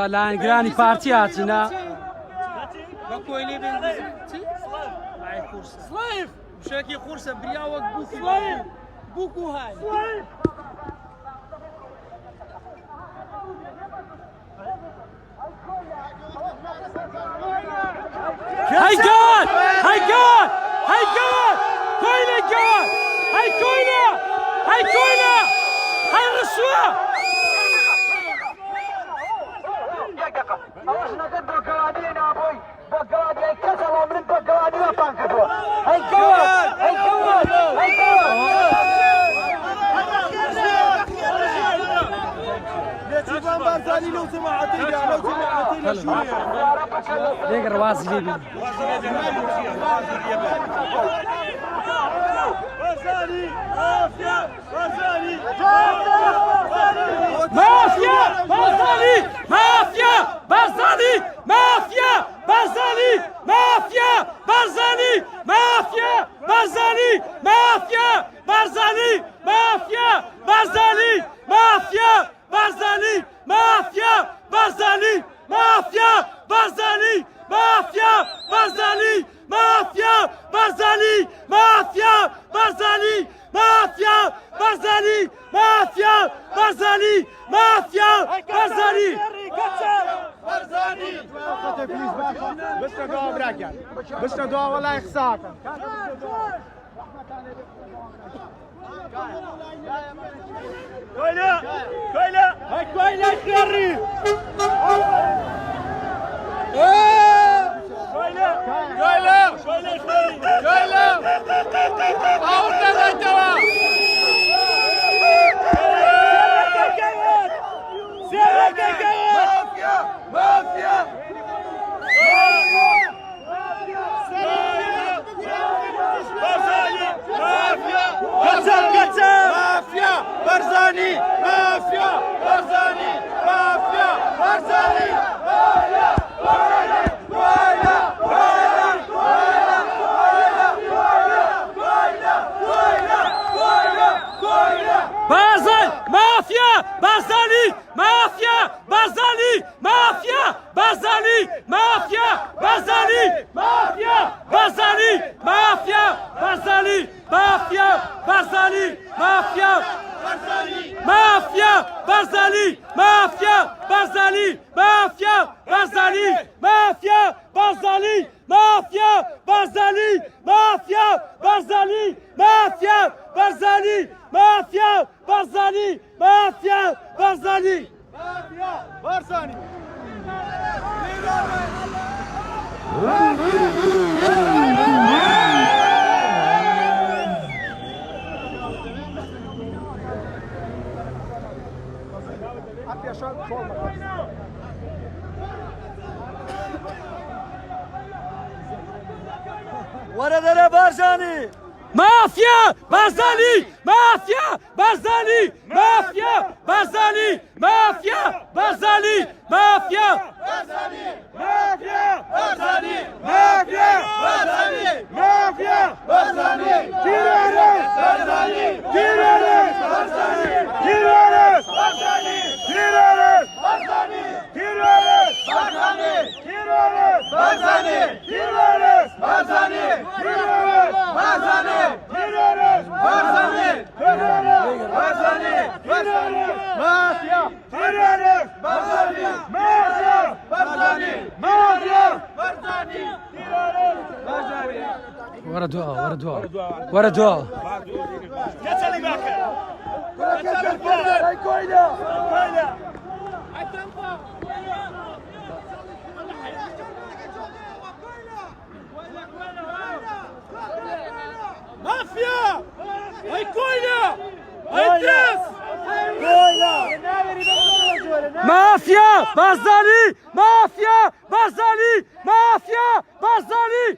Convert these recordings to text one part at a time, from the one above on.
Lan grani parti hatına. Bak öyle ben ay kursa. Slav. Şaki kursa briyavak buku. Slav. Buku hay. Hey God! Hey God! Hey God! Koyla God! Hey koyla! Hey koyla! Hey Rüşva! Lekker was libi. Mafya! Barzani! Mafya! Barzani! Mafya! Barzani! Mafya! Barzani! Mafya! Barzani! Mafya! Barzani! Mafya! Barzani! Mafya! Barzani! Mafya! Barzani! Mafya! Barzani! Mafya! Barzani! Mafya! Barzani! Mafya! Barzani! Mafya! Barzani! Mafya! Barzani! Mafya! Barzani! Barzani! بس ندعو براكن بس ندعو والله يخساك كويلا كويلا هاي كويلا كري كويلا كويلا كويلا أولا غيتوا مافيا مافيا مافيا برزاني مافيا برزاني مافيا برزاني ويلا ويلا ويلا ويلا ويلا ويلا ويلا ويلا Barzani! Mafya! Barzani! Mafya! Barzani! Mafya! Barzani! Mafya! Barzani! Mafya! Barzani! Mafya! Barzani! Mafya! Barzani! Mafya! Mafya! Barzani! Mafya! Barzani! Mafya! Barzani! Mafya! Barzani! Mafya! Barzani! Mafya! Barzani! Mafya! Barzani! Mafya! Barzani! Mafya! Barzani! مافيا برزاني ورا ذا برزاني Mafya! Barzani! Mafya! Barzani! Mafya! Barzani! Mafya! Barzani! Mafya! برزاني مافيا برزاني مافيا برزاني مافيا برزاني كيرانس برزاني كيرانس برزاني كيرانس برزاني كيرانس برزاني كيرانس برزاني كيرانس برزاني كيرانس برزاني كيرانس برزاني كيرانس برزاني كيرانس برزاني كيرانس مافيا كيرانس برزاني مافيا برزاني مافيا برزاني برزاني ورا دعاء ورا دعاء ورا دعاء كتلي باكر كتلي باكر هاي كويلا كويلا مافيا هاي كويلا هاي داس كويلا Mafya! Barzani! Mafya! Barzani! Mafya! Barzani!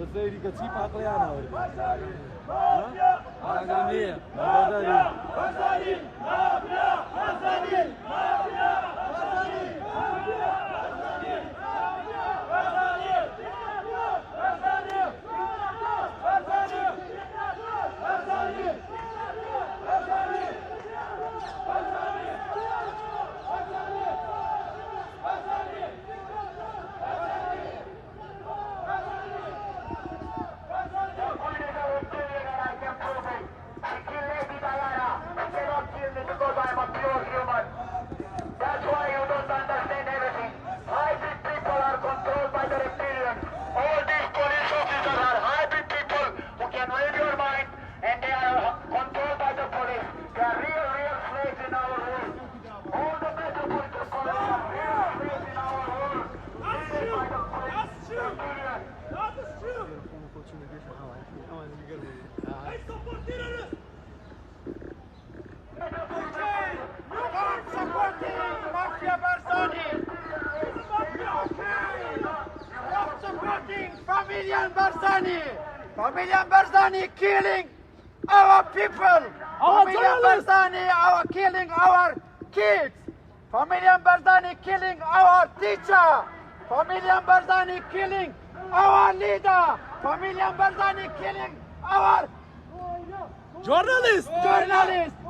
تسيري كتيب عقلي أنا آقامية That's why you don't understand everything. Hybrid people are controlled by the reptilians. All these police officers are hybrid people who can read your mind and they are controlled by the police. They are real slaves in our world. All the better police police are real slaves in our world. Treated by the police, reptilians. Mafia Barzani! Stop supporting Familian Barzani! Familian Barzani killing our people! Familian Barzani killing our kids! Familian Barzani killing our teacher! Familian Barzani killing our leader! Familian Barzani killing our Journalist! journalist!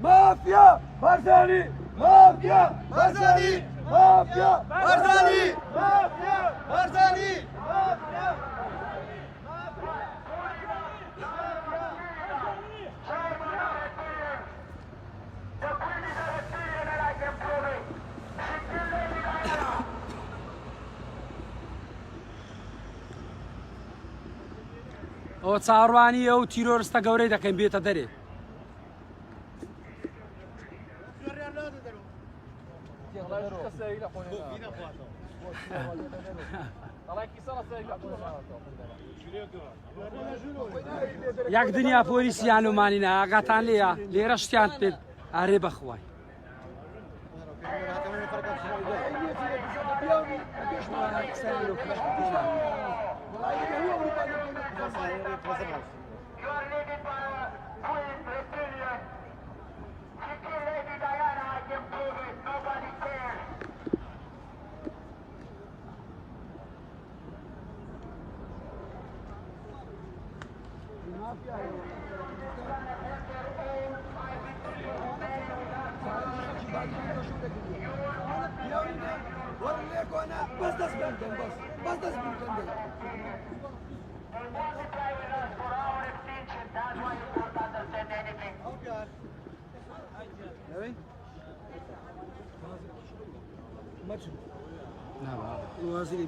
مافيا برزاني مافيا برزاني مافيا برزاني Mafia! برزاني The queen is a reptilian and I can prove it. She killed Lady Diana. ئەوە چاڕوانیە و تیرۆرستە گەورەی دەکەین بێتە دەرێ یەک دنیا پۆلیسیان لۆمانینە ئاگاتان لێیە لێرە شتیان پێ ئارێ بەخوای You are leaded by a queen reptilian. She killed Lady Diana, I can prove it. Nobody cares. They multiply with us for our extinction. That's why you don't understand anything. وازی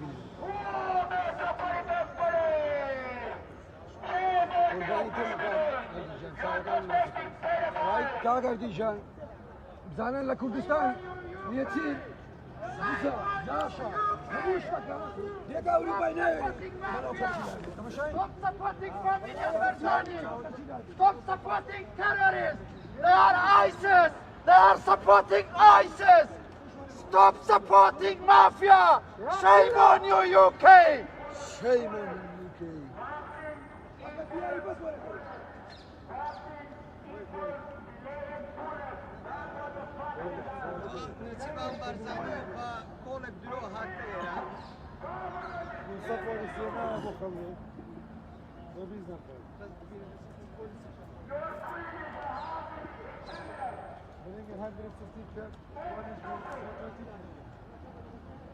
کاگەردیژان بزانن لە کوردستان نیەتی جاشە هەموو شتەکە لێگا ئەوروپای ناوێت Stop supporting Familian Barzani! Stop supporting terrorists! They are ISIS! They are supporting ISIS! Stop supporting mafia! Shame on you, UK! Shame on UK. نتیبان بارزانی و کۆڵێک درۆ هاتە ئێرە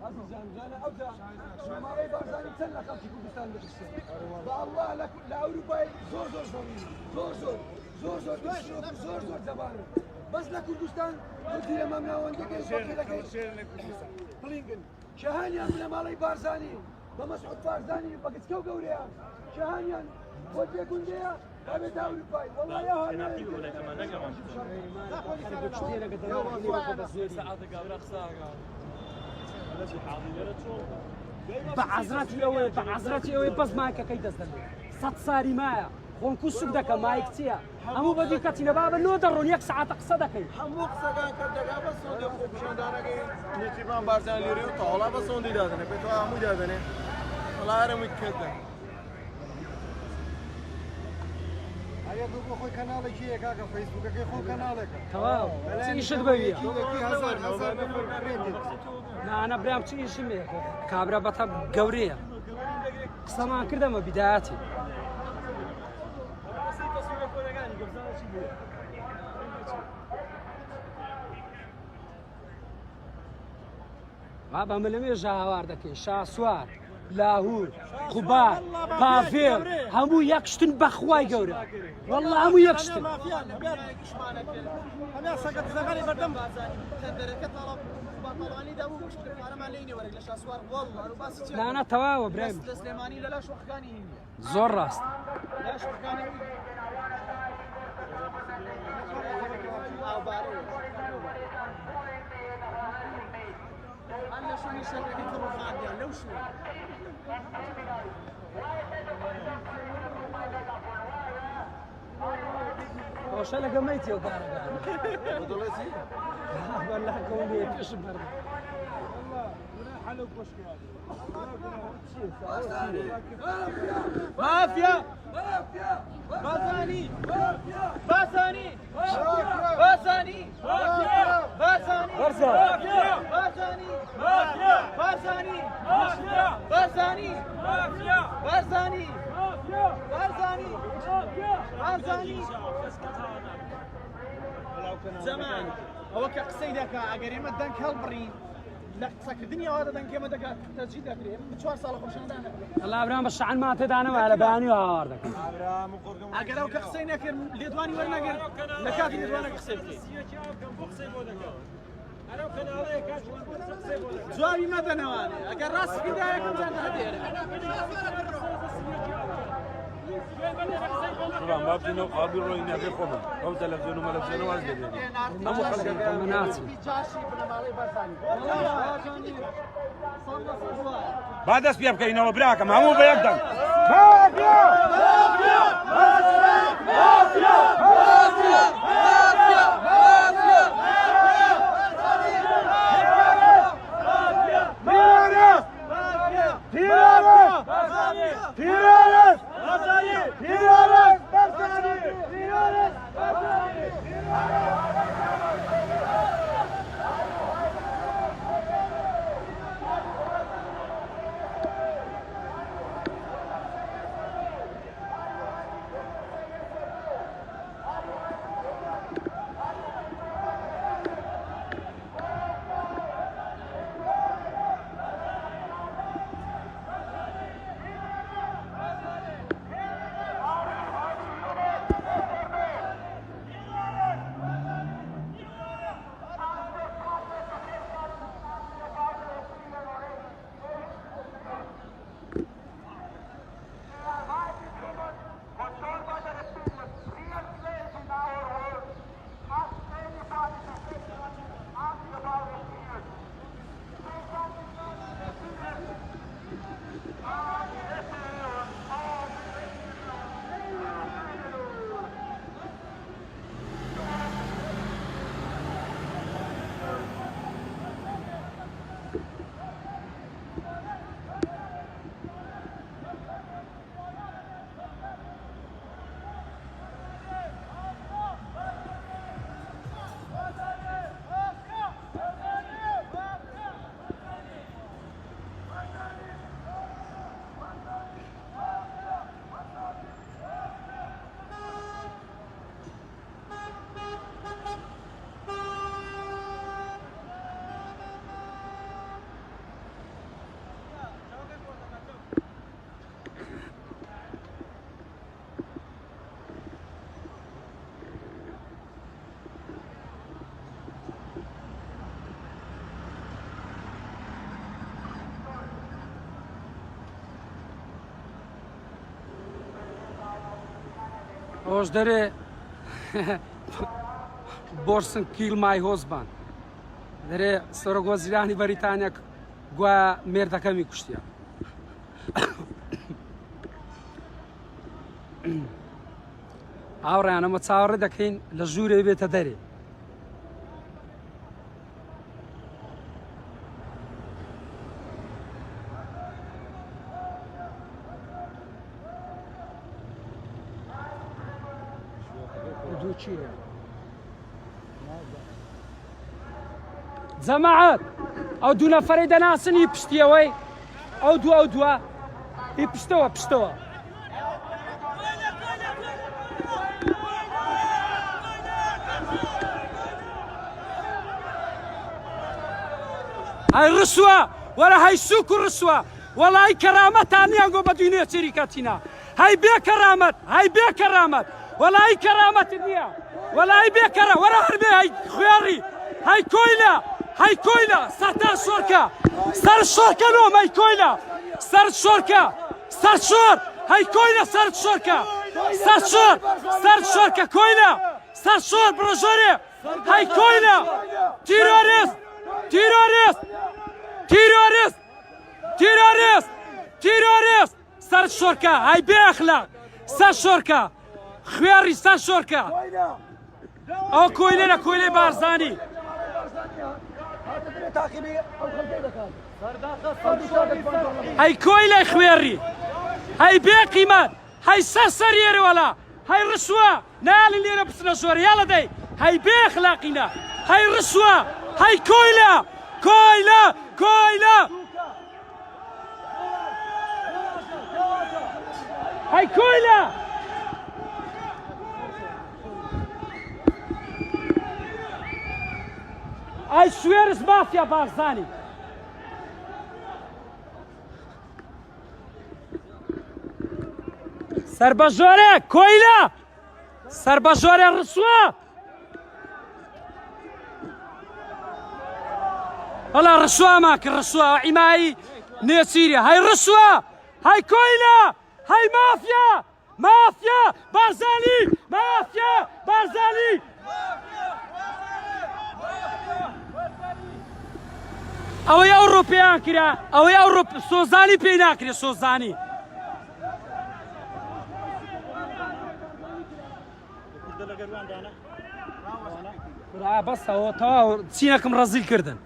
عزیزان جانا ئەودا ژمارەی بارزانی چەند لە خەڵکی کوردستان دەبستێ بەڵڵا لە ئەوروپای زۆر زەبانن بەس لە کوردستان وەزیرە مامناوەندەکەی بڵینگن شەهانیان لە ماڵی بارزانی بە مەسعود بارزانی بە گچکە و گەورەیە شەهانیان بۆ تێکوندەیە ئەبێت ئەوروپای وەڵڵای بەعەزرەتی ئەوەی بەس مایکەکەی دەست دەبێت سەد ساری مایە خۆنکو سوک دەکەم مایک چییە هەموو بەدی کەچینە بابە نۆ دەڕۆن یەک سەعاتە قسە دەکەین هەموو قسەکان کە دەگا بە سۆندی خۆپیشاندانەکەی نێتیبان بارزان لێرێ و تاوەڵا بە سۆندی دادنێ پێێتەوە هەمووی دادنێ والله انا متكدر هيا دوبو خوي كنالك هي كاكا فيسبوك كي خو كنالك تمام تيشد بيا كي هزار نفر فريندي لا انا برام تيش مي كابرا بتا غوريا سما كردم بداياتي بابا ملمي جاوار دكي شاسوار لاهور قبار بافير همو يكشتن بخواي قوري والله همو يكشتن انا سقط زغالي بردم لا انا تواو ابراهيم سليماني لا شو حكاني زور راست لا شو حكاني او باري انا شو نشرح لك الرخام يعني لو شو وش انا قميت يا دار بدولسي والله كوني فيش برد مافيا باساني باساني باساني باساني باساني باساني باساني باساني باساني باساني زمان هو كقصيدك اگر ما دنك هالبرين لا سكدني هذا دنك ما دك تسجيل ذكري بتشوار صالح وشان دانا الله ابراهيم بس عن ما تدانا ولا باني هاردك اگر او كقصينا كر ليدواني ورنا كر لكات ليدوانا قصيتي جوابي ما دنواني اگر راس بدايه كنت هدير طبعا ما بتنو قابل روينا في خبز او تلفزيون وما تلفزيون ولا زين مو خلق مناسب بعد اسبيع كاينه وبراك ما مو بيقدر اوش داره بورسن کیل مای هوزبان داره سرگ وزیرانی بریتانیا گویا مردکه میکشتیا آوره انا متصور دکین لجوری بیت داره چییە جەماعەت ئەو دوو نەفەرەی دەناسن هی پشتیەوەی ئەو دووە هی پشتەوە هاي رسوة ولا هاي سوق الرسوة ولا هاي كرامة ثانية نقول بدوني شركاتنا هاي بيا كرامة ولا هاي كرامة الدنيا ولا هاي بيا كرامة ولا هربي هاي خياري هاي كويلة سرطان شركة سر الشركة نوم هاي كويلة سر الشركة سر شور هاي كويلة سر الشركة سر شور سر الشركة كويلة سر شور بروجوري هاي كويلة تيروريست سر الشركة هاي بأخلاق سر الشركة خياري سر الشركة أو كويلة بارزاني هاي كويلة خياري هاي بقيمة هاي سريري ولا هاي رسوة نال اللي ربسنا شوار يلا داي هاي بأخلاقنا هاي رسوة هاي كويلة هاي كويلة هاي سويرس مافيا بارزاني سرباجوري كويلة سرباجوري الرسوة والله الرسوة ماك الرسوة عماي نيسيريا هاي الرسوة هاي كويلة هاي مافيا بارزاني ئەوەی ئەوڕۆپیان کرا ئەوەی ئەوڕۆپ سۆزانی پێی ناکرێ سۆزانی بەسەوە تەواو چینەکەم ڕەزیل کردن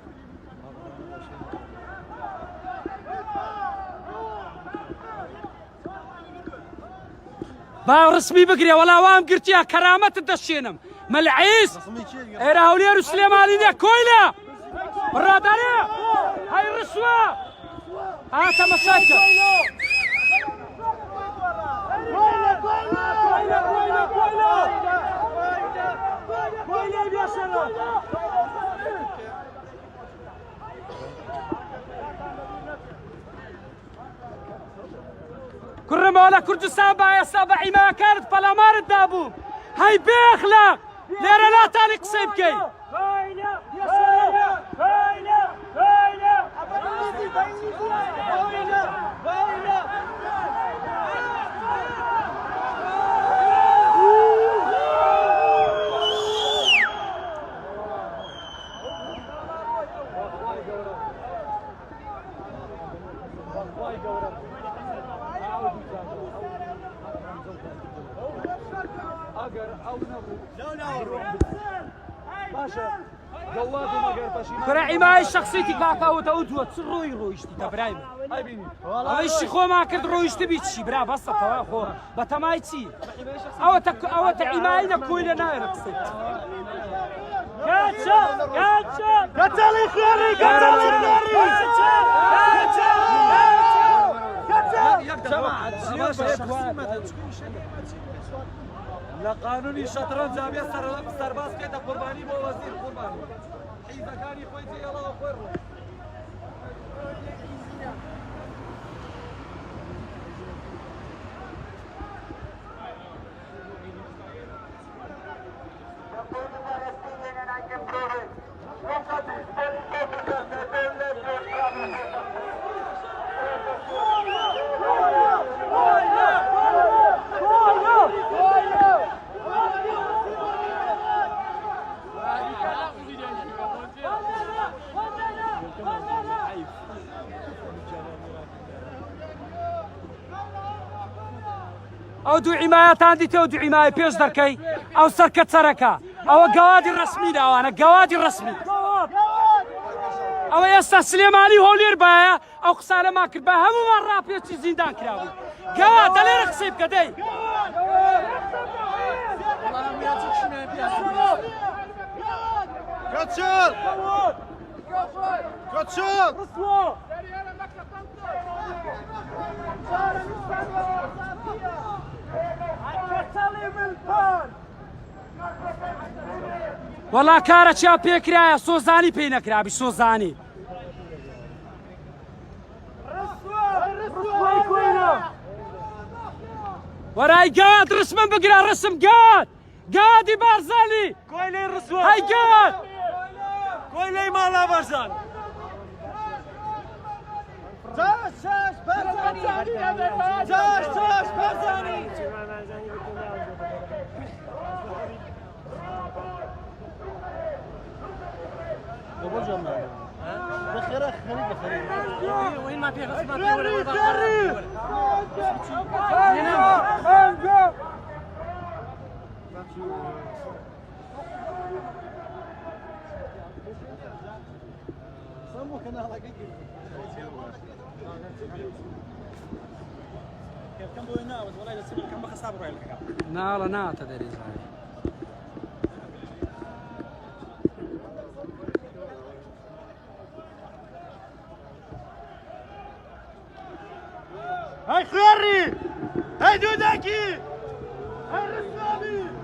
با ڕسمی بگرێ وەڵا وام گرتیا کەرامەتت دەشێنم مەلعیس ئێرە هەولێر و سلێمانی کۆیلە برادري هاي الرسوة هات مساكة كرم ولا كردستان بايا سابعي ما كانت بلامار الدابو هاي بأخلاق ليرة لا تاني قصيب كي كرعي معي شخصيتي كاكا وتأودوا تروي رويشتي تبرايم أيش خو ما كرد رويشتي بيتشي برا بس توا خو بتمايتي أو تعيماينا كويلة نايرك ست كاتشا قتلي خياري لا قانوني شطرنج زاوية سرباز كده قرباني بو وزير قرباني حيزة كان يخويتي يلا وخير أو دو عمايات عندي تو دو عماية بيش دركي أو سركت سركة أو قوادي الرسمي ده أنا قوادي الرسمي أو يستا سليماني هولير بايا أو قصالة ما كربا همو مرة بيتي زندان كراوي قواد اللي رخصيب كدي كوتشال كوتشال وەڵا کارە چیا پێکرایە سۆزانی پێی نەکرابی سۆزانی وەرای گاد ڕسمم بگرە ڕسم گاد گادی بارزانی كويلي الرسوة هەی گاد كويلي مالا برزان جاش برزاني جاش برزاني وين ما في غصبات ناڵە ناتە دەری هاي خيري هاي دوداكي هاي رسامي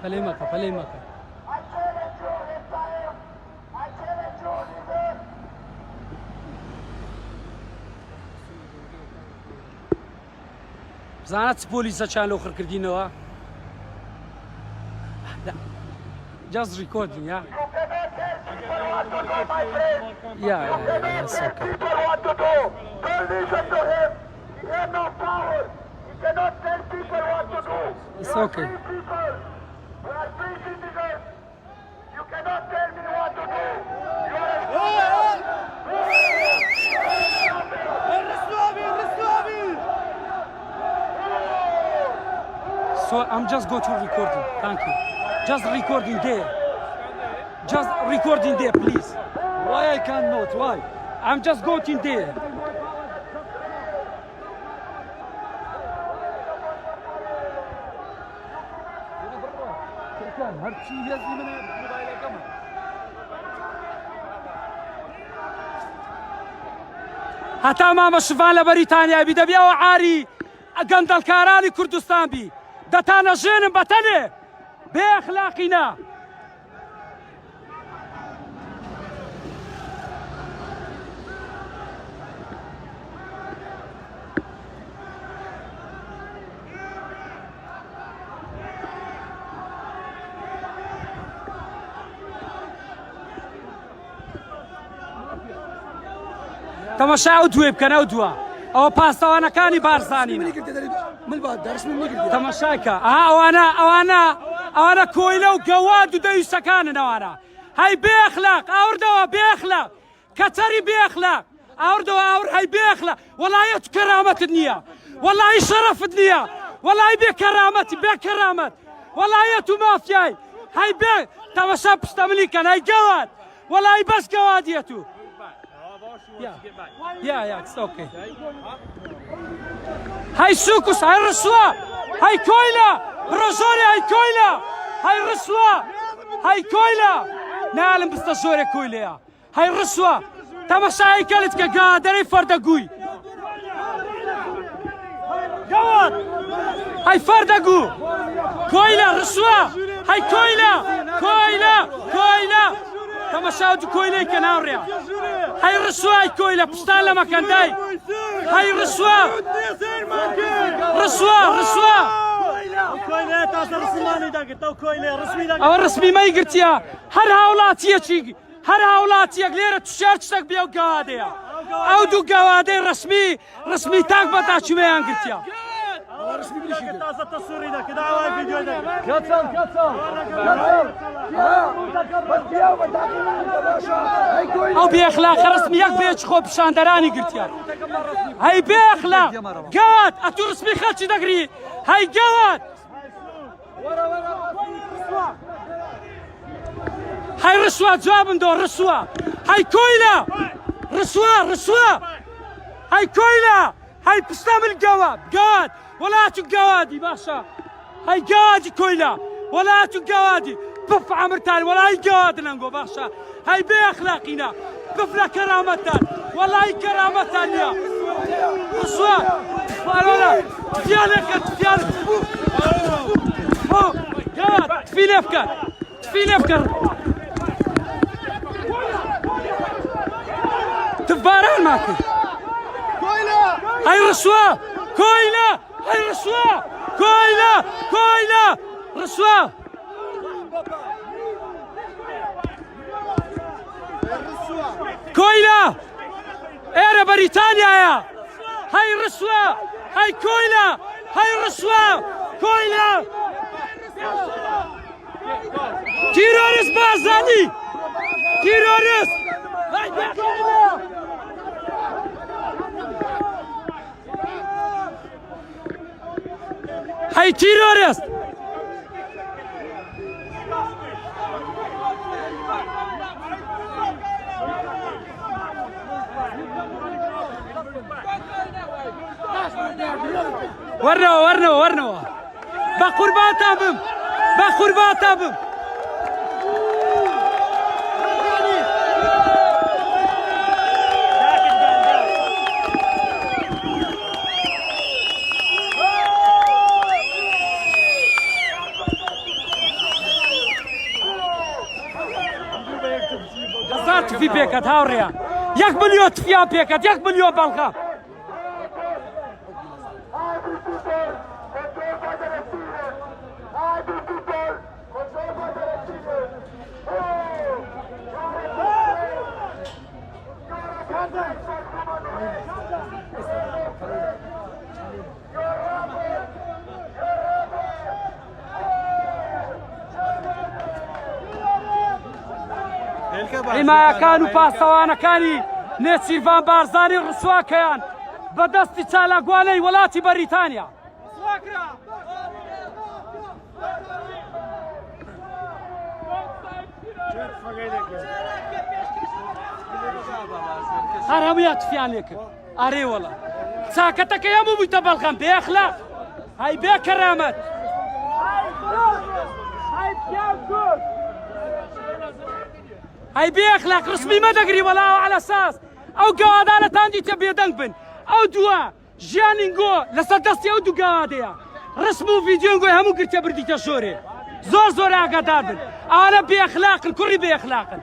پەلەی مەکە پەلەی مەکە بزانە چ پۆلیسەچان لەو خڕکردینەوە just recording yeah yeah it's okay People want to do. Don't listen to him. He has no power. He cannot tell people what to do. It's We are okay. free people. We are free citizens. You cannot tell me what to do. You are الرسامي الرسامي so I'm just go to recording thank you just recording there just recording there please why I cannot why I'm just going there هەتا مامە شڤان لە بەریتانیابی دەبیەوە عاری گەندەڵکارانی کوردستان بی دەتانەژێنم بەتەنێ بێ ئەخلاقینە تەماشا ئەو دوێ بکەن ئەو دووە ئەوە پاسەوانەکانی بارزانینە من بعد درس من نقدر تەماشاکە ئەوانە کۆیلە و گەواد و دەویستەکانن ئەوانە هەی بێخلاق ئاوردەوە بێخلاق کەچەری بێخلاق ئاوردەوە ئاور هەی بێخلاق وەڵایەت و کەرامەتت نییە وەڵایی شەرەفت نییە وەڵای بێ کەرامەتی بێ کەرامەت وەڵایەت و مافیای هەی بێ تەماشا پشتەمنی کەن هەی گەواد وەڵای بەس گەوادیەت و Yeah, it's okay. هاي سوكس هاي رسوا هاي كويلا بروزوري هاي كويلا هاي رسوا هاي كويلا نعلم بستشوري كويلا هاي رسوا تماشا هاي كالت كقادري فردقوي جواد هاي فردقو كويلا رسوا هاي كويلا تماشا دو كويلا كناوريا هاي رسوا هاي كويلا بستان لما كان داي هاي رسوا كويلي تاسر رسماني داك تو كويلي رسمي داك ئەوە ڕسمی مەی گرتیا هەر هاوڵاتیەکی هەر هاوڵاتیەک لێرە تووشار شتێک بێ و گەوادەیە ئەو دوو گەوادەی ڕسمی تاک بەتاچوێیان گرتیا رسمي بليش تازه تصويري ده كده عواي فيديو ده كاتسان او بأخلاق رسمي يك بيش خوب شاندراني قلتيا هاي بأخلاق قوات اتو رسمي خلشي دقري هاي قوات هاي رسوة جواب دور رسوة هاي كويلة رسوة هاي كويلة هاي بستام القواد ولا قوادي باشا هاي قوادي كويلة ولا قوادي بف عمرتان ولا هاي قواد ننقو باشا هاي بأخلاقنا بفلا كرامتان ولا هاي كرامتان يا رسوة ولا تفيالك قواد تفيل افكار تفاران ماكو هاي رسوة كويلة هاي رسوة كويلة رسوة كويلة ايرا بريطانيا يا هاي رسوة هاي كويلة هاي رسوة كويلة تيروريست بارزاني تيروريست هاي كويلة هاي تيروريست ورنوا بقربان تابم جزات في بيكت هاوريا يقبل فيها بيكت يقبل بالغا حماية كانوا باستوانا كاني نيت سيرفان بارزاني رسوا كيان بدستي تالاقواني ولاتي بريطانيا هرميات في عليك اري والله ساكتك يا مو بيتبلغم باخلاق هاي بكرامات هاي بأخلاق رسمي ما دقري ولا على أساس أو قوادانة تاندي تبي دنبن أو دوا جانينغو لسدستي أو دو قوادية رسمو فيديونغو همو قرتي بردي تشوري زور أقدار بن أنا بأخلاق الكل بأخلاق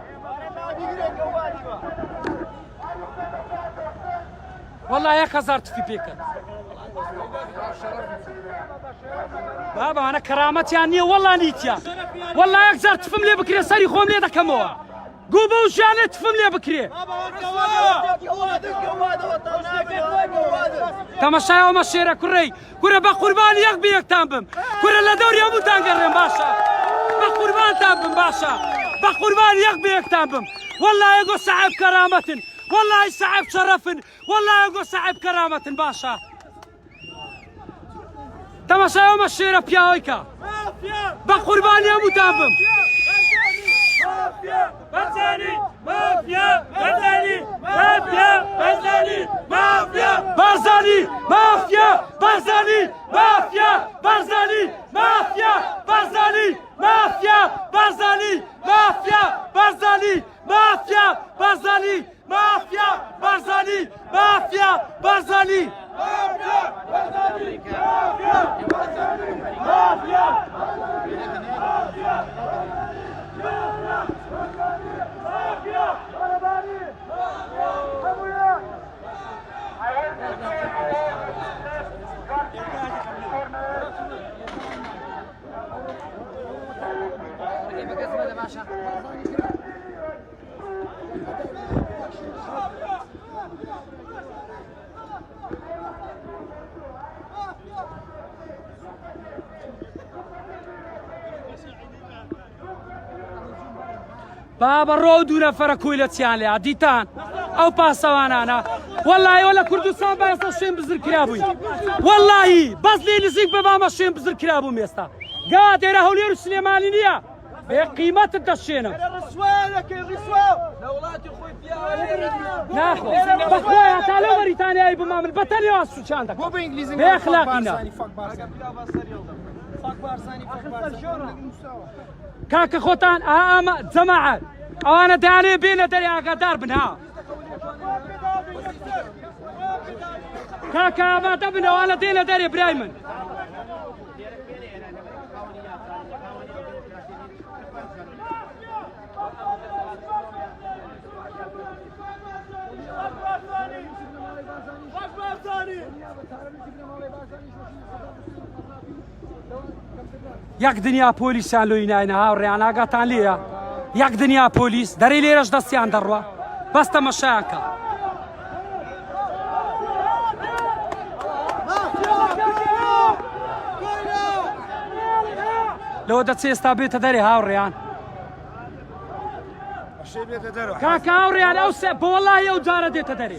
والله يا خزرت في بيكا بابا أنا كرامتي عني والله نيتيا والله يكزر تفهم لي بكري سري خوم لي دكموا قوبا وجاني تفهم لي بكري تمشايا ومشيرة كرة بقربان يقبي يكتنبم كرة لدور يومو تنقرم باشا بقربان تنبم باشا بقربان يقبي يكتنبم والله يقول صعب كرامة والله صعب شرف والله يقول صعب كرامة باشا تمشايا ومشيرة بياويكا بقربان يومو تنبم برزاني مافيا برزاني مافيا برزاني مافيا برزاني مافيا برزاني مافيا برزاني مافيا برزاني مافيا برزاني مافيا برزاني مافيا برزاني مافيا برزاني مافيا برزاني مافيا برزاني مافيا برزاني مافيا بابا ڕۆ دوو نەفەرە کوی لە چیان لێ دیتان ئەو پاسەوانانە وەڵی وە لە کوردستان بەستا شوێن بزر کرابووی وەڵی بەس لێ نزیک بە بامە شوێن بزر کرابوو ئێستا گا دێرە هەولێر و سلێمانی نییە بێ قیمەتت دەشێنە ناخۆ بەخوای هەتا لەو بەریتانیایی بمامل بەتەنێوا سوچان دەکەم بێ ئەخلاقینە کاکە خۆتان ئامە جەماعەت ئەوانە دەیانێ بێنە دەرێ ئاگادار بن ها کاکە ئامادە بن ئەوانە دێنە دەرێ برای من یەک دنیا پۆلیسیان لۆی ناینە هاوڕێیان ئاگاتان لێیە یەک دنیا پۆلیس دەرەی لێرەش دەستیان دەڕوە بەس تەماشایانکە لەوە دەچێ ئێستا بێتە دەرێ هاوڕێیان کاکە هاوڕێیان ئەو بە وەڵای ئەو جارە دێتە دەرێ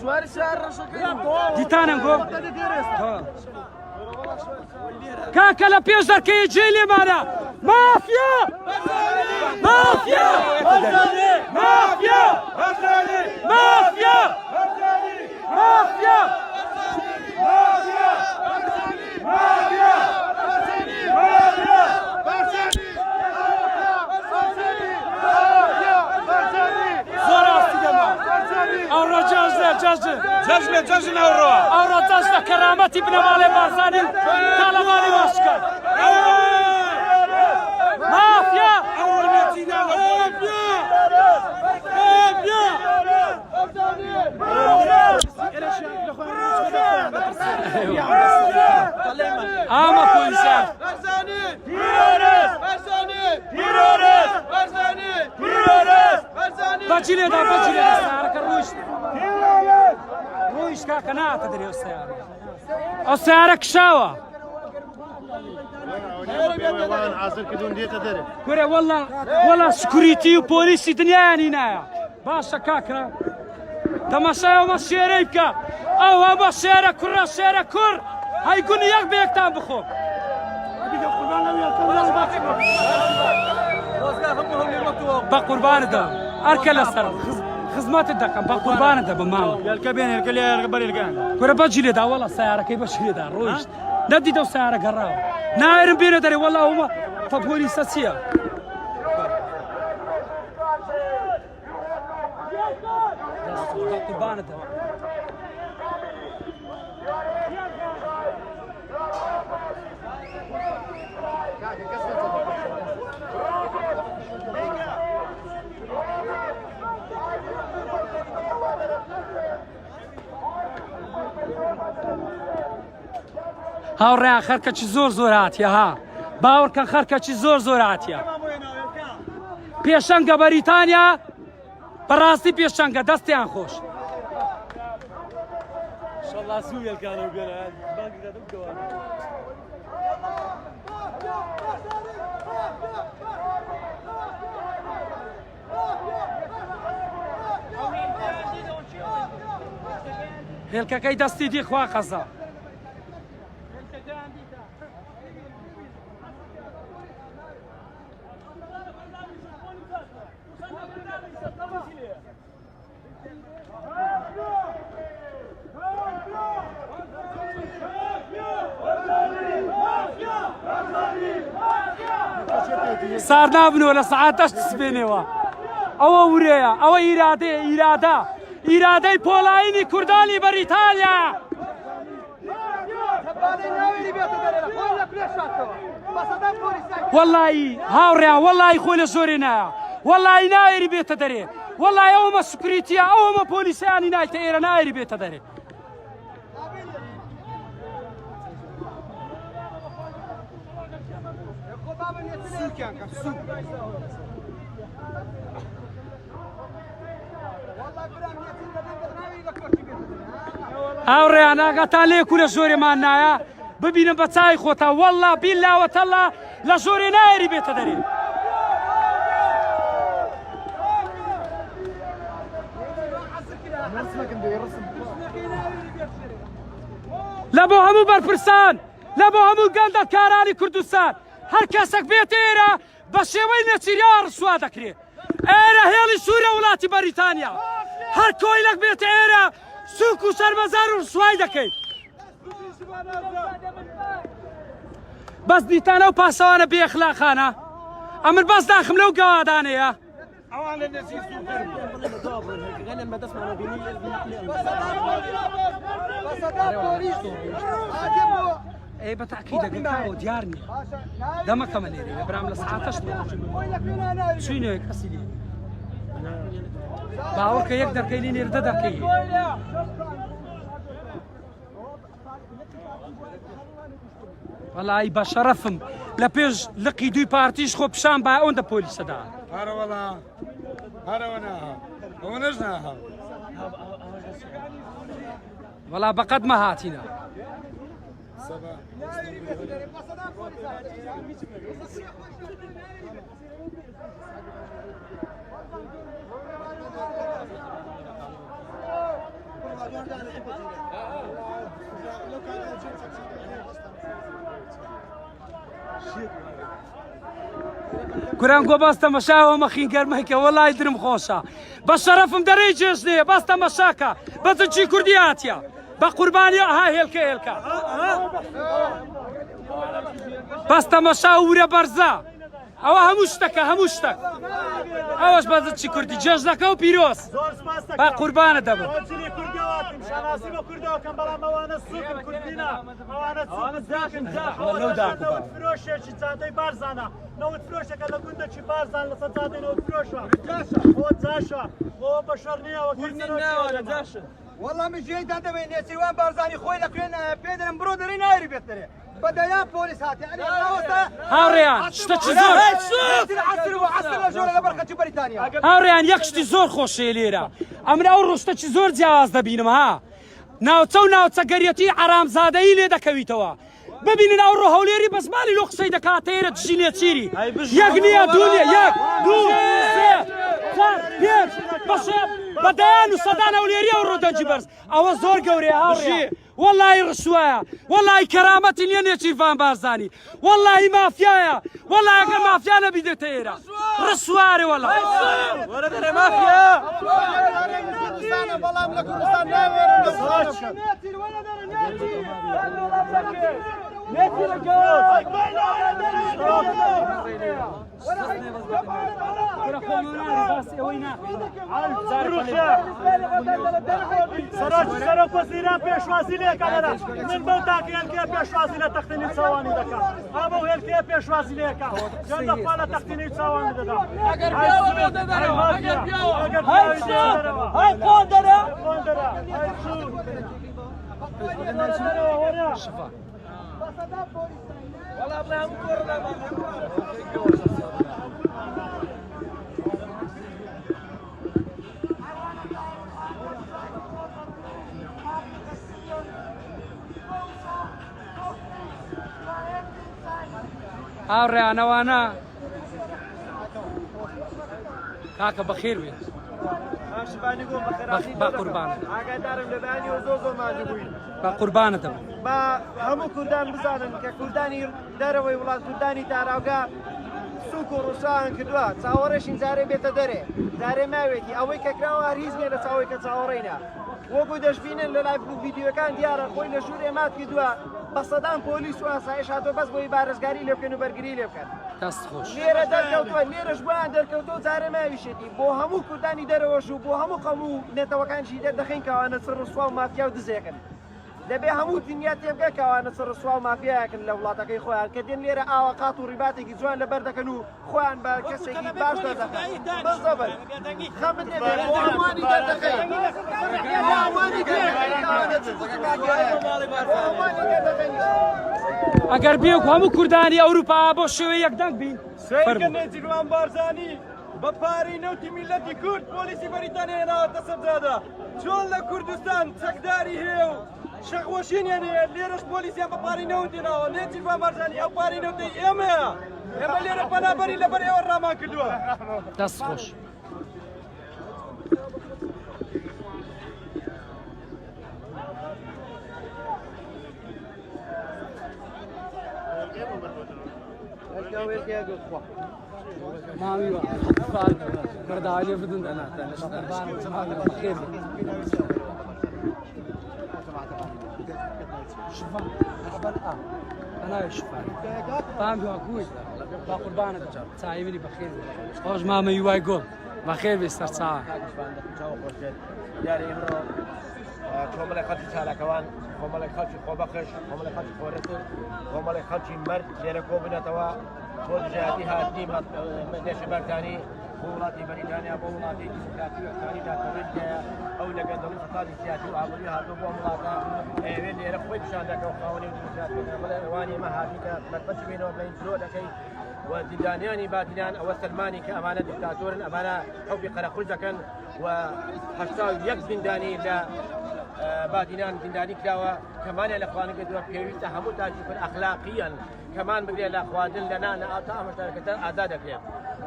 دیتانەنگۆ کاکە لە پێش دەرکەی جێ لێمانە مافیا مافیا مافیا مافیا مافیا زۆر ئاستی دەما ئەوڕۆ جەژنە جەژن جەژن ئەوڕۆ جەژنە کەرامەتی بنەماڵێ بارزانانی تاڵەمانی باشکەر مافیا ئامە پۆلیسیان بەجی لێدا بەجی لێدا سیارەکە ڕۆیشت کاکە ناتە دەرێ ئەو سیارە کشاوە گورێ وەڵا سکوریتی و پۆلیسی دنیایانی نایە باشە کاکە تەماشای ئەومە شێرەی بکە ئەو ئەمە شێرە کوڕە شێرە کوڕ هەیگونی یەک بە یەکتان بخۆ بە قوربانتە هەرکە لەسەر خزمەتت دەکەم بە قوربانتە بە ماوە گورە بەجی لێدا وەڵا سیارەکەی بەشی لێدا ڕۆیشت نەدیدە و سیارە گەڕاوە ناوێرم بێنە دەرێ وەڵا ئەومە پۆلیسە چییە قوربانتە هاوڕێیان خەرکەچی زۆر هاتیە ها باوەڕکەن خەرکەچی زۆر هاتیە پێشەنگە بەریتانیا بەڕاستی پێشەنگە دەستیان خۆش هێلکەکەی دەستی دی خوا قەزا سار نابنەوە لە سەعاتەش سبێنێەوە ئەوە ورەیە ئەوە ئیرادەی پۆلاینی کوردانی بەریتانیا وەڵایی هاوڕێیان وەڵایی خۆی لە زۆرێ نایە وەڵایی ناوێری بێتە دەرێ وەڵای ئەومە سکوریتیە ئەومە پۆلیسیانی نایتە ئێرە ناوێری بێتە دەرێ هاوڕێیان ئاگاتان لێ کورە زۆرێمان نایە ببینم بە چای خۆتە وەڵا بیلاوەتەڵا لە زۆرێ نایێری بێتە دەرێ لە بۆ هەموو بەرپرسان لە بۆ هەموو گەندەکارانی کوردستان هەر کەسێک بێت ئێرە بە شێوەی نەچیریاوە ڕسوا دەکرێت ئێرە هێڵی سوورە وڵاتی بەریتانیا هەر کۆیلەک بێت ئێرە سووک و شەرمەزار و ڕسوای دەکەیت بەس دیتانە و پاسەوانە بێخلاقانە ئەمن بەس داخم لەو گەوادانەیە اوان الناس ئەی بە تاکید دەگەکەوە دیار نیە دەمەکەمە لێرە لە برام لە ساعتەش چوینەوە کەسی لێ باوەڕکە یەک دەرکەی لێ نێردە دەکەی وەڵی بە شەرەفم لە پێش لقی دوی پارتیش خۆ پیشان با ئەوەندە پۆلیسەدا هذا ولا هذا وناها ونجناها وەڵا بەقەت مە هاتینە کوران گۆ باس تەمەشاوە مەخین گەرمەیکە وەڵای درم خۆشە بە شەرەفم دەرەی جێژنێ باس تەمەشاکە بەزنچی کوردی هاتیە بە قوربانی ئاها هێلکە هێلکە باس تەمەشا ورە بەرزە ئەوە هەموو شتەکە هەموو شتەک ئەوەش بەزنچی کوردی جێژنەکە و پیرۆز با قوربانە دەبن فرۆشێکی چاتەی بارزانە نەوت فرۆشەکە لە گوندەکی بارزان لە سەجادەی نەوت فرۆشە خۆ جاشە خۆ بە شەڕ نییەوە جاشە والله مژێیتان دەبێت نێچیروان بارزانی خۆی لە کوێن پێدەرم بڕۆ دەڕی نایری بێتەرێ بەدەیان پۆلیس هاتی هاوڕێیان شتێکی زۆر لە بەرخەچی بەریتانیا هاوڕێیان یەک شتی زۆر خۆشەیە لێرە ئەمن ئەو ڕۆشتێکی زۆر جیاواز دەبینم ها ناوچە و ناوچە گەریەتی حرامزادەیی لێ دەکەویتەوە ببینن ئەو ڕۆ هەولێری بە زمانی لۆ قسەی دەکاتەیرە دژی لێچیری یەک نییە دوو نییە یەک دوو سێ چوار پێنج بەشێ بەدەیان و سەدان هەولێری ئەو ڕۆدەنجی بەرز ئەوە زۆر گەورەیە هاوڕێ والله ڕسوایە والله کەرامەتی نییە نێچیروان بارزانی والله مافیایە والله ئەگەر مافیا نەبیدێتە ئێرە ڕسوارێ والله وەرە دەرێ مافیا بەڵام لە کوردستان ناوێرن سەرۆک وەزیران پێشوازی لێکەڵەرە من بەو تاقیەنکە پێشوازی لە تەختێنی چاوانی دەکەم ئابە هێلکەیە پێشوازی لێکە جان دەخوا لە تەختێنی چاوانی دەدام ئەگەر پیاوە دەدەرە ئەگەر پیاوە هەی قۆن دەرە قۆن دەرە هەی چوو شفا هاوڕێیانەوانە کاکە بەخێر بێت با قوربانە ئاگادارم لە بەیانی و زۆر ماندوو بووین با قوربانە دەبن با هەموو کوردان بزانن کە کوردانی دەرەوەی وڵات کوردانی تاراوگا سوک و ڕووسان کردووە چاوەڕێشین جارێ بێتە دەرێ جارێ ماوێتی ئەوەی کە کراوە هیزمێ لە چاوەی کە چاوەڕێینە وەکو دەشبینن لە لایڤ ڤیدیۆکان دیارە خۆی لە ژوورێ مات کردووە بە سەدان پۆلیس و ئاسایش هاتۆ بەس بۆی بارێزگاری لێ بکەن و بەرگری لێ بکەن دەست خۆش لێرە دەرکەوتوە لێرەش بۆیان دەرکەوتۆ جارە ماویشێتی بۆ هەموو کوردانی دەرەوەش و بۆ هەموو خەموو نێتەوەکانشی دەردەخین کەوانە چ ڕسوا و مافیا و دزێکن دەبێ هەموو دنیا تێبگە کەوانە چ ڕسوا و مافیایەکن لە وڵاتەکەی خۆیان کە دێن لێرە ئاواقات و ڕیباتێکی جوان لەبەر دەکەن و خۆیان بە کەسێکی باش دەردەخەن بەزەبن خەمت نەبێت بۆ هەمووانی دەردەخەین بۆ هەمووانی ئەگەر بێک هەموو کوردانی ئەوروپا بۆ شێوەی یەکدەنگ بین سەیرکە نێچیروان بارزانی بە پارەی نەوتی میلەتی کورد پۆلیسی بەریتانیا هێناوەتە سەرجادا چۆن لە کوردستان چەکداری هەیە و شەخوەشینیان هەیە لێرەش پۆلیسیان بە پارەی نەوت هێناوە نێچیروان بارزانی ئەو پارەی نەوتەی ئێمەیە ئێمە لێرە پەنابەری لەبەر ئێوە ڕامان کردووە دەست خۆش مامي برد عليه بدون انا بخير شوف انا شوف فاهم بقول قربانك سايبني بخير خوش مامي يواي جول بخير بيستر ساعه دیاری امرو کاملا خاطی چالکوان کاملا خاطی خوابخش کاملا خاطی خورتر کاملا خاطی مرد دیره کوبنا توا بود جهتی هاتی مدش برتانی بولاتي بريطانيا بولاتي سياسي وثاني ذات ترجع او لقد دون خطاب سياسي وعملي هذا هو ملاقا وين يرفع بشان ذاك وقاوني وسياسي واني ما هذيك بس بينه وبين دولتي وزندانيان بادنان او سلماني كامانه دكتاتور امانه حبي قرا خرجكن وحشاو يك زنداني لا بادنان زنداني كلاوا كمان الاخوان قدروا بيويتا همو تاجيكن اخلاقيا كمان بقول الاخوان لنا انا اعطى مشاركه ازادك ليه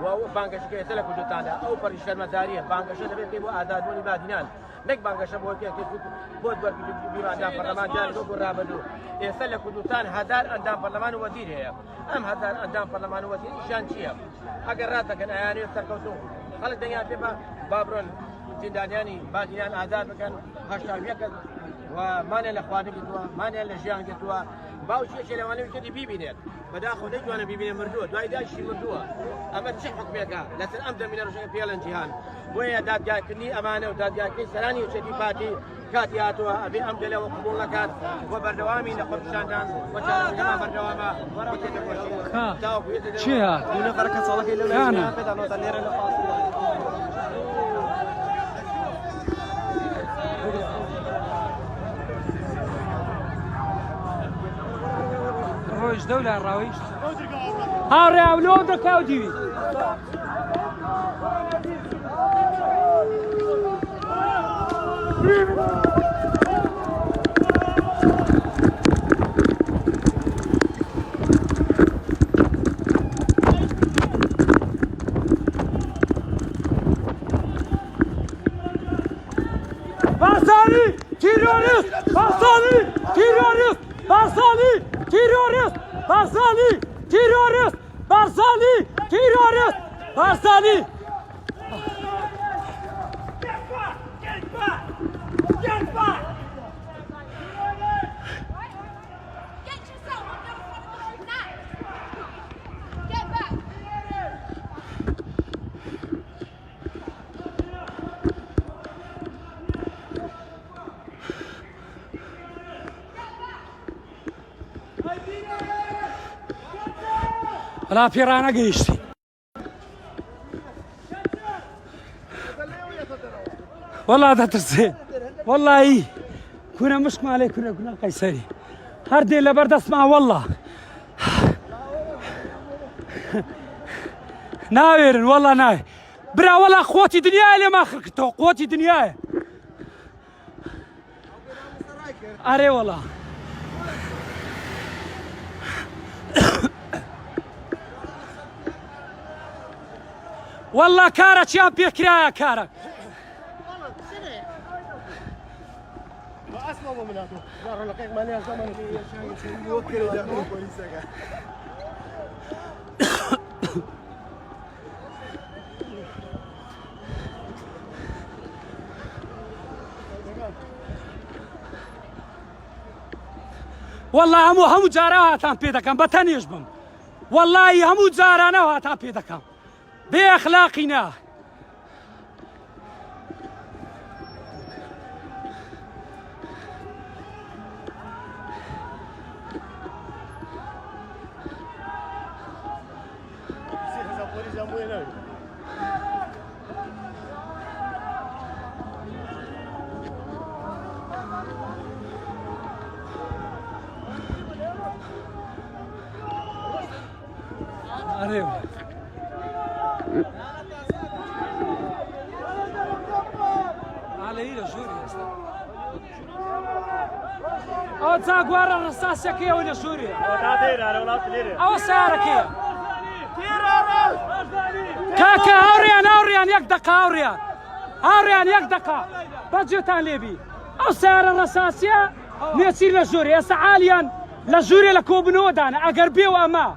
وبانكش كي سلك وجوتانا او بريشر مداريه بانكش دبي كيبو ازاد بني بادنان نك بانكش بو كي بود بر بيرا عندنا برلمان جاري دو رابدو يسلك وجوتان هدار عندنا برلمان وزير هي ام هدار عندنا برلمان وزير شان شيء اگر راتك انا يعني سركوتو خلي الدنيا تبقى بابرون زندانياني بادنان ازاد كان هاشتاج يكل ومانع الاخوان قدوا مانع اللجان قدوا باوشي شيء لو انا مش بيبينك بداخل نجوا انا بيبين مردود داي داش مردود اما تشي حكمك لكن امدا من الرجال في الانجهان ويا داد جاي كني امانه وداد جاي كي سراني وشدي باتي كاتياتها ابي امدا له وقبول لك وبردوامي نقف شاندان وشان جماعه بردوامه شي هذا دون بركه صالك الا انا رويش دولة الراويش هاوري أولود كاوديوي Barzani, terörist! Barzani, terörist! Barzani, terörist! Barzani, terörist! Barzani, terörist! Barzani! Get back! Get back! Get back! Get yourself on the front of the road now! Get back! لا بيرانا قيشتي والله هذا ترسي والله اي كنا مش مالي كنا قيسري هردي اللي برد اسمع والله ناويرن والله ناوي برا والله قوتي دنياي لما خرقتو قوتي دنياي اري والله والله كارك يا بيكرايا كارك اسمعوا من هذا ظهر لك ماني زمان يوكلوا ده بوليسك والله همو جارا هاتان بيدا كان بتاني يجبم والله همو جارانا هاتان بيدا كان بأخلاقنا أو تاقوار الرصاصة كيا ولا سوريا؟ أو سارة كيا؟ كاكا هاوريان يقدق هاوريان يقدق بجوتان ليبي أو سارة الرصاصية نيسير لجوريا سعاليا لجوريا لكوبنو دانا أقربي وأما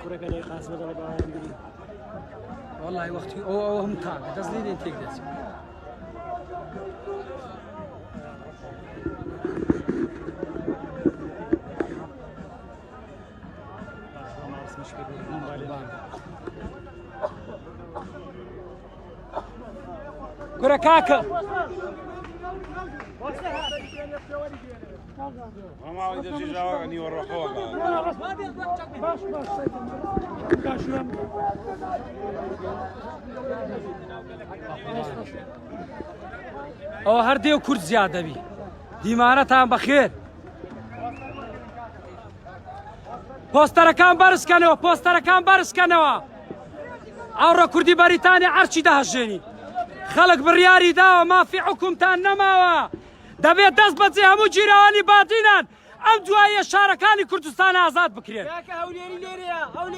والله وقتی او هم تاگه دەست لێ تێک دەچێت گورە کاکە ما عاد يجي جاوبني وروحوا ئەوە هەردێ و کورد زیادەبی دیمانەتان بەخێر پۆستەرەکان بەرزکەنەوە پۆستەرەکان بەرزکەنەوە ئەوڕۆ کوردی بەریتانیا ئەرچی داهژێنی خەڵک بڕیاری داوە مافی حکومتان نەماوە دەبێت دەست بەجێ هەموو جیرەوانی بادینان ئەم دوایە شارەکانی کوردستان ئازاد بکرێن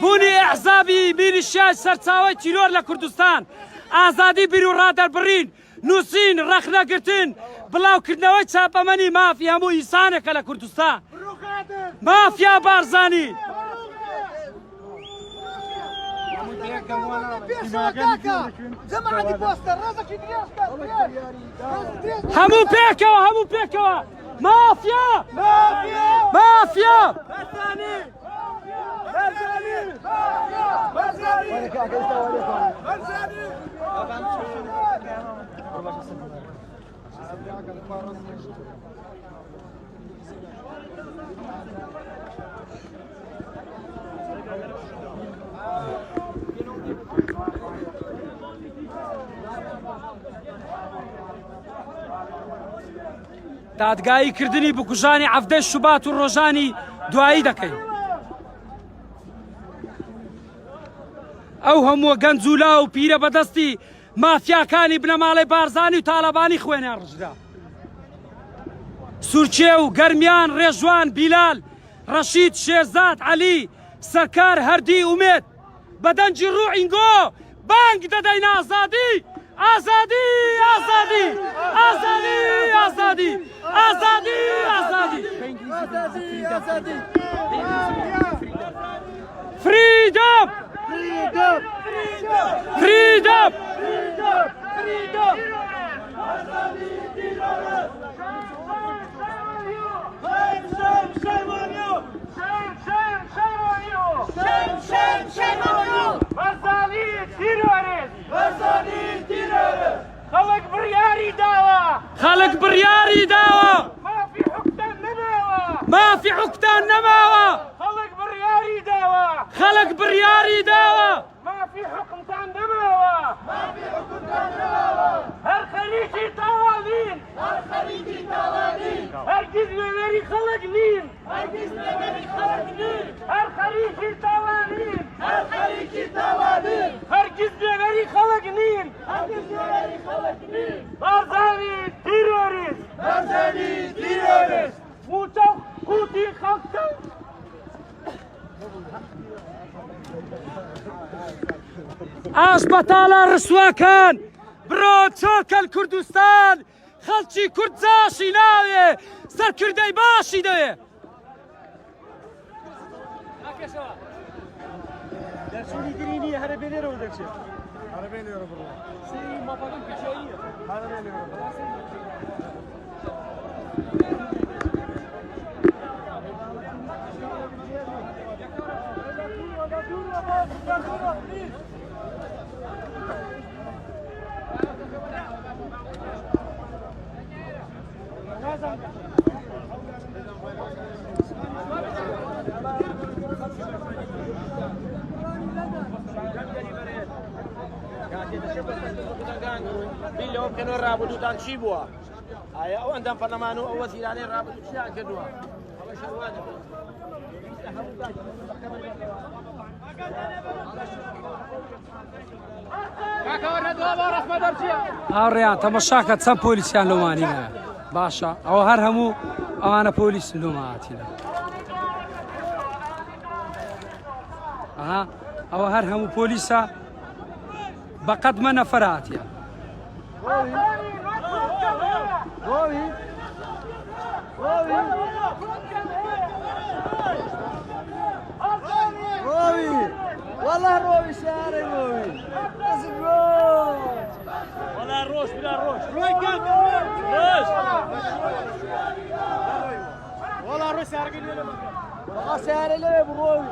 بوونی ئەحزابی میلیشیای سەرچاوەی تیرۆر لە کوردستان ئازادی بیر و ڕادەربڕین نووسین ڕەخنەگرتن بڵاوکردنەوەی چاپەمەنی مافی هەموو ئینسانێکە لە کوردستان مافیا بارزانی هەموو پێکەوە هەموو پێکەوە مافیا مافیا دادگایی کردنی بکوژانی عەفدەی شوبات و ڕۆژانی دوایی دەکەین ئەو هەموو گەنج و لا و پیرە بەدەستی مافیاکانی بنەماڵەی بارزانی و تاالبانی خوێنیان ڕژدا سورچێ و گەرمیان ڕێژوان بیلال ڕەشید شێرزاد عەلی سەرکار هەردی ئومێد بەدەنجی ڕوعینگۆ بانگ دەدەین ئازادی ئازادی ئازادی ئازادی ئازادی ئازادی ئازادی فریدم فریدم فریدم خەڵک بڕیاری داوە خەڵک بڕیاری داوە مافی حکومتان نەماوە مافی حکومتان نەماوە خەڵک بڕیاری داوە خەڵک بڕیاری داوە مافی حکومتان نەماوە مافی حکومتان نەماوە هەر خەریکی تاوانین هەر خەریکی تاوانین هەرگیز لێوێری خەڵک نین هەرگیز لێوێری خەڵک نین هەر خەریکی تاوانین هەر خەریکی تاوانین هەرگیز لێوێری خەڵک نین هەرگیز لێوێری خەڵک نین بارزانی تیرۆریست بارزانی تیرۆریست موچە قوتی خەڵکە ئاش بەتاڵە ڕسووەکان بڕۆ چۆکەل کوردستان خەڵکی کورد جاشی ناوێ سەرکردەی باشی دەوێ دەرچوونی تری نییە هەرە بێنێرەوە دەرچێت بیلەوە بکەنەوە ڕابردووتان چی بووە؟ ئایا ئەو ئەندەم پەرلەمان و ئەو وەزیرانەی ڕابردوو چیان کردووە؟ ئەوە شەروانە هاوڕێیان تەمەشاکە چەند پۆلیسیان لۆمانینە باشە ئەوە هەر هەموو ئەوانە پۆلیس لۆماهاتینە ئەوە هەر هەموو پۆلیسە بەقەدمە نەفەرهاتیە Rowie! والله روي شاري روي بس روي ولا روش بلا روش روي كم روش والله روي سارق لي والله سارق لي بروي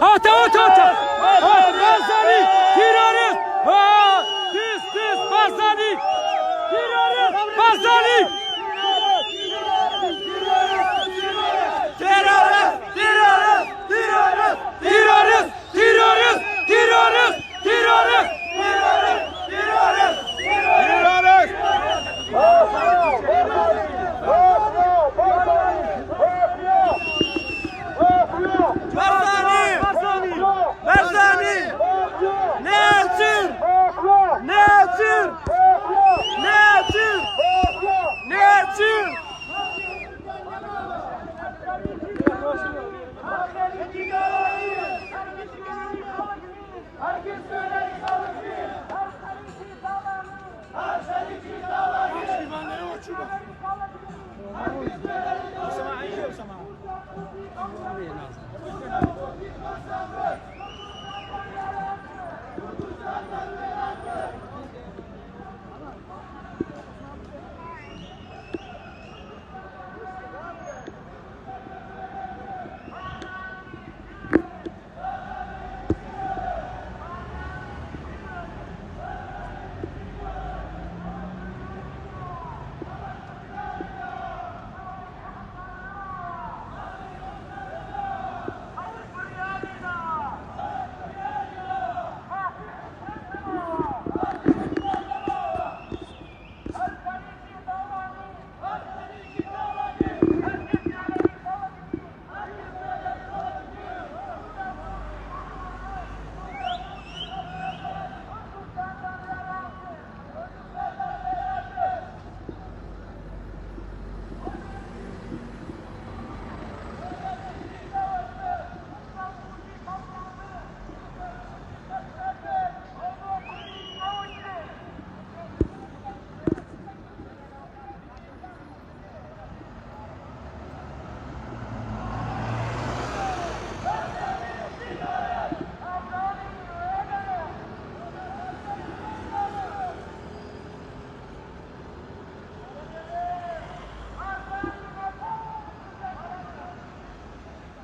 هات Barzani terörist tiz Barzani terörist Barzani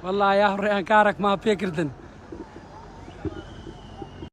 والله يا هوري انكارك ما بيكردن